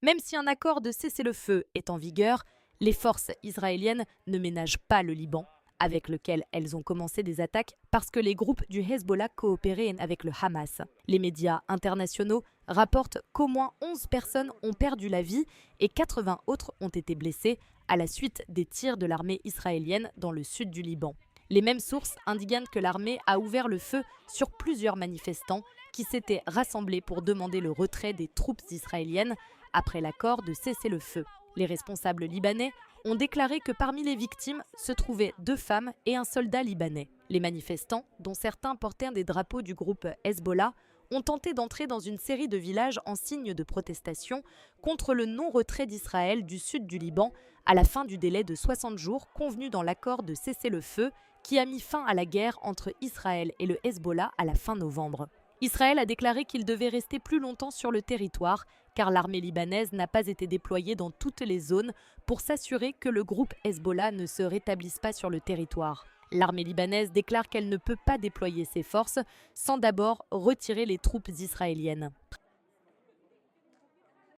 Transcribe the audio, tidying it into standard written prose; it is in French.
Même si un accord de cessez-le-feu est en vigueur, les forces israéliennes ne ménagent pas le Liban, avec lequel elles ont commencé des attaques parce que les groupes du Hezbollah coopéraient avec le Hamas. Les médias internationaux rapportent qu'au moins 11 personnes ont perdu la vie et 80 autres ont été blessées à la suite des tirs de l'armée israélienne dans le sud du Liban. Les mêmes sources indiquent que l'armée a ouvert le feu sur plusieurs manifestants qui s'étaient rassemblés pour demander le retrait des troupes israéliennes après l'accord de cessez-le-feu. Les responsables libanais ont déclaré que parmi les victimes se trouvaient 2 femmes et un soldat libanais. Les manifestants, dont certains portaient des drapeaux du groupe Hezbollah, ont tenté d'entrer dans une série de villages en signe de protestation contre le non-retrait d'Israël du sud du Liban à la fin du délai de 60 jours convenu dans l'accord de cessez-le-feu qui a mis fin à la guerre entre Israël et le Hezbollah à la fin novembre. Israël a déclaré qu'il devait rester plus longtemps sur le territoire car l'armée libanaise n'a pas été déployée dans toutes les zones pour s'assurer que le groupe Hezbollah ne se rétablisse pas sur le territoire. L'armée libanaise déclare qu'elle ne peut pas déployer ses forces sans d'abord retirer les troupes israéliennes.